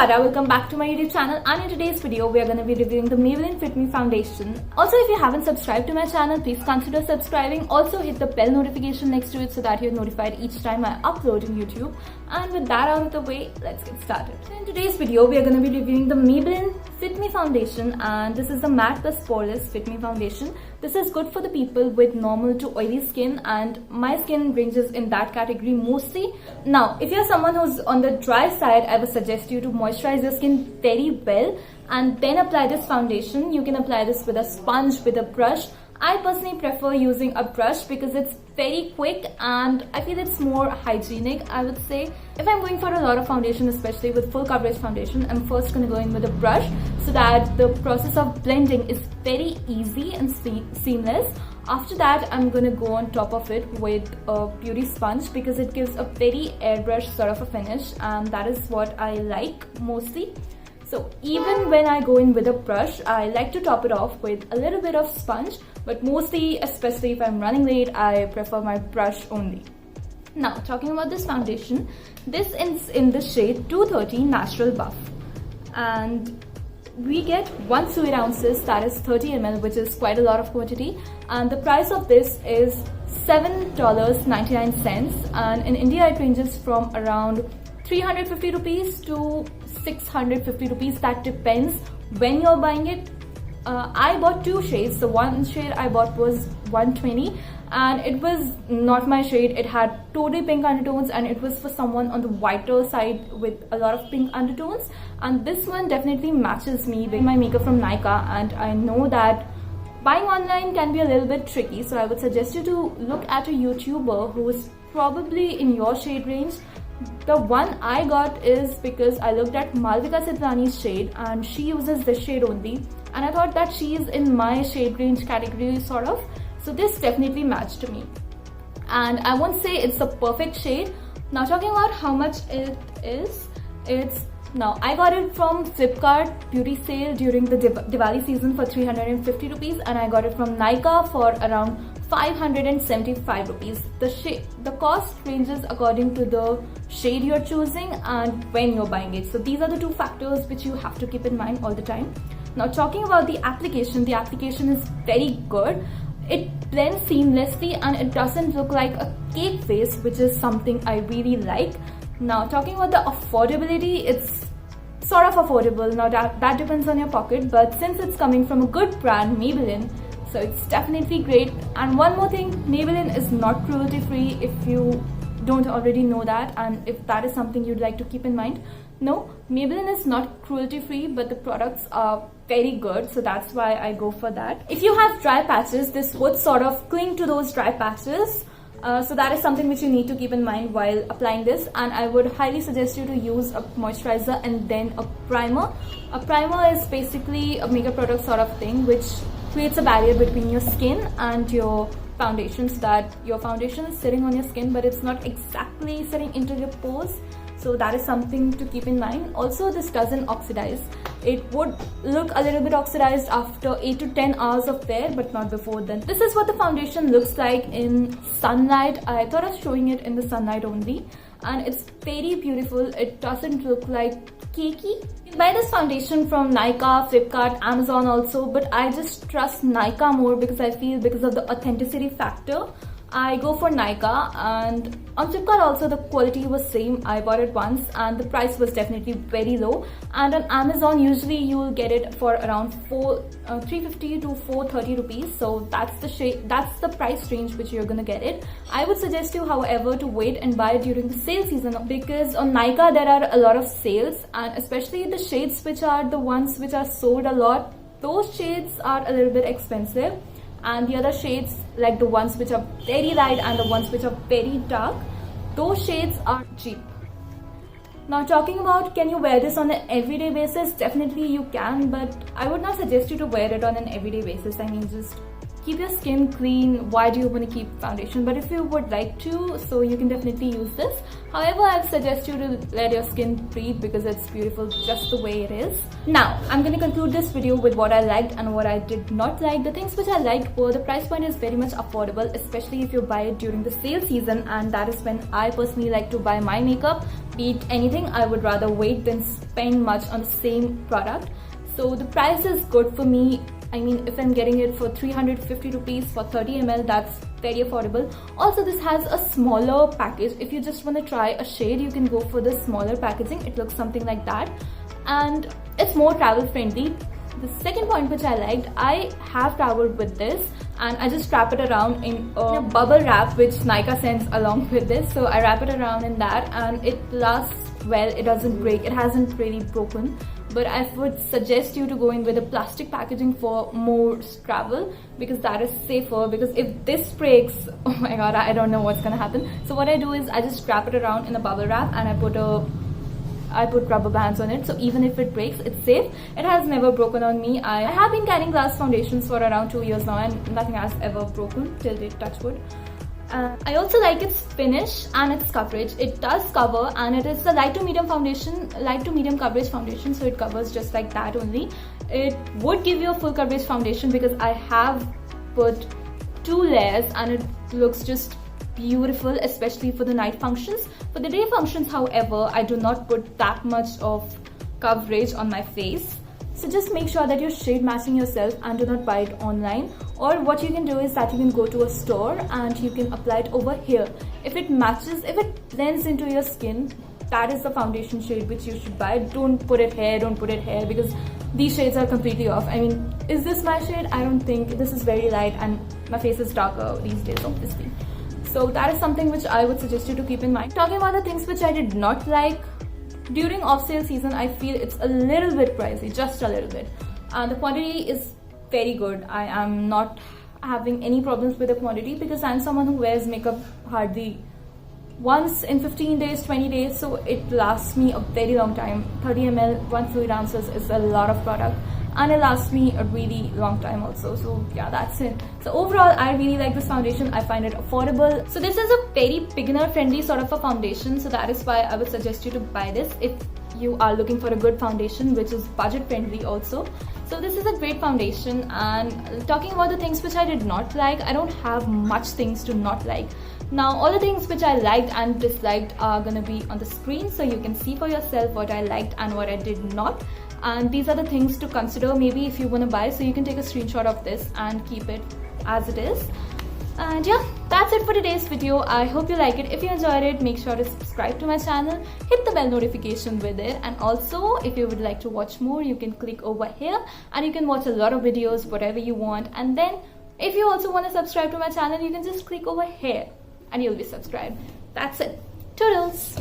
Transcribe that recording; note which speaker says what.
Speaker 1: Radha, welcome back to my YouTube channel, and in today's video we are going to be reviewing the Maybelline Fit Me foundation. Also, if you haven't subscribed to my channel, please consider subscribing. Also hit the bell notification next to it so that you're notified each time I upload in YouTube. And with that out of the way, let's get started. So in today's video we are going to be reviewing the Maybelline Fit Me foundation, and this is the matte plus poreless Fit Me foundation. This is good for the people with normal to oily skin, and my skin ranges in that category mostly. Now, if you're someone who's on the dry side, I would suggest you to moisturize your skin very well and then apply this foundation. You can apply this with a sponge, with a brush. I personally prefer using a brush because it's very quick and I feel it's more hygienic, I would say. If I'm going for a lot of foundation, especially with full coverage foundation, I'm first going to go in with a brush so that the process of blending is very easy and seamless. After that, I'm going to go on top of it with a beauty sponge because it gives a very airbrush sort of a finish, and that is what I like mostly. So even when I go in with a brush, I like to top it off with a little bit of sponge, but mostly, especially if I'm running late, I prefer my brush only. Now, talking about this foundation, this is in the shade 230 Natural Buff, and we get 1 sweet ounces, that is 30 ml, which is quite a lot of quantity, and the price of this is $7.99, and in India it ranges from around 350 rupees to 650 rupees. That depends when you're buying it. I bought 2 shades. The one shade I bought was 120 and it was not my shade. It had totally pink undertones and it was for someone on the whiter side with a lot of pink undertones, and this one definitely matches me with my makeup from Nykaa, and I know that buying online can be a little bit tricky, so I would suggest you to look at a YouTuber who is probably in your shade range. The one I got is because I looked at Malvika Sitrani's shade and she uses this shade only, and I thought that she is in my shade range category sort of, so this definitely matched to me. And I won't say it's a perfect shade. Now, talking about how much it is, now I got it from Flipkart beauty sale during the Diwali season for 350 rupees, and I got it from Nykaa for around 575 rupees. The cost ranges according to the shade you're choosing and when you're buying it. So these are the 2 factors which you have to keep in mind all the time. Now, talking about the application is very good. It blends seamlessly and it doesn't look like a cake face, which is something I really like. Now, talking about the affordability, it's sort of affordable. Now that depends on your pocket, but since it's coming from a good brand, Maybelline, so it's definitely great. And one more thing, Maybelline is not cruelty free, if you don't already know that, and if that is something you'd like to keep in mind. No, Maybelline is not cruelty free, but the products are very good, so that's why I go for that. If you have dry patches, this would sort of cling to those dry patches. So that is something which you need to keep in mind while applying this, and I would highly suggest you to use a moisturizer and then a primer. A primer is basically a makeup product sort of thing which creates a barrier between your skin and your foundation, so that your foundation is sitting on your skin but it's not exactly sitting into your pores. So that is something to keep in mind. Also, this doesn't oxidize. It would look a little bit oxidized after 8 to 10 hours of wear, but not before then. This is what the foundation looks like in sunlight. I thought of showing it in the sunlight only, and it's very beautiful. It doesn't look like cakey. You can buy this foundation from Nykaa, Flipkart, Amazon also, but I just trust Nykaa more because I feel because of the authenticity factor, I go for Nykaa. And on Flipkart also the quality was same. I bought it once and the price was definitely very low, and on Amazon usually you will get it for around 350 to 430 rupees. So that's the price range which you're gonna get it. I would suggest you, however, to wait and buy it during the sale season, because on Nykaa there are a lot of sales, and especially the shades which are the ones which are sold a lot, those shades are a little bit expensive, and the other shades, like the ones which are very light and the ones which are very dark, those shades are cheap. Now, talking about can you wear this on an everyday basis, definitely you can, but I would not suggest you to wear it on an everyday basis. I mean, just keep your skin clean, why do you want to keep foundation? But if you would like to, so you can definitely use this. However, I would suggest you to let your skin breathe because it's beautiful just the way it is. Now, I'm going to conclude this video with what I liked and what I did not like. The things which I liked were the price point is very much affordable, especially if you buy it during the sale season, and that is when I personally like to buy my makeup. Be it anything, I would rather wait than spend much on the same product. So the price is good for me. I mean, if I'm getting it for 350 rupees for 30 ml, that's very affordable. Also, this has a smaller package. If you just want to try a shade, you can go for the smaller packaging. It looks something like that. And it's more travel friendly. The second point which I liked, I have traveled with this and I just wrap it around in a bubble wrap which Nykaa sends along with this. So I wrap it around in that and it lasts well, it doesn't break, it hasn't really broken. But I would suggest you to go in with a plastic packaging for more travel because that is safer, because if this breaks, oh my god, I don't know what's gonna happen. So what I do is I just wrap it around in a bubble wrap and I put rubber bands on it, so even if it breaks, it's safe. It has never broken on me. I have been carrying glass foundations for around 2 years now and nothing has ever broken till date, touch wood. I also like its finish and its coverage. It does cover, and it is a light to medium coverage foundation, so it covers just like that only. It would give you a full coverage foundation because I have put 2 layers and it looks just beautiful, especially for the night functions. For the day functions, however, I do not put that much of coverage on my face. So just make sure that you're shade matching yourself and do not buy it online. Or what you can do is that you can go to a store and you can apply it over here. If it matches, if it blends into your skin, that is the foundation shade which you should buy. Don't put it here, because these shades are completely off. I mean, is this my shade? I don't think. This is very light and my face is darker these days, obviously. So that is something which I would suggest you to keep in mind. Talking about the things which I did not like, during off-sale season, I feel it's a little bit pricey, just a little bit. And the quantity is very good. I am not having any problems with the quantity because I'm someone who wears makeup hardly once in 15 days, 20 days. So it lasts me a very long time. 30 ml, 1 fluid ounces is a lot of product. And it lasts me a really long time also. So yeah, that's it. So overall, I really like this foundation. I find it affordable. So this is a very beginner friendly sort of a foundation. So that is why I would suggest you to buy this if you are looking for a good foundation which is budget friendly also. So this is a great foundation. And talking about the things which I did not like, I don't have much things to not like. Now all the things which I liked and disliked are gonna be on the screen, so you can see for yourself what I liked and what I did not. And these are the things to consider maybe if you want to buy, so you can take a screenshot of this and keep it as it is. And yeah, that's it for today's video. I hope you like it. If you enjoyed it, make sure to subscribe to my channel, hit the bell notification with it, and also if you would like to watch more, you can click over here and you can watch a lot of videos, whatever you want. And then if you also want to subscribe to my channel, you can just click over here and you'll be subscribed. That's it. Toodles!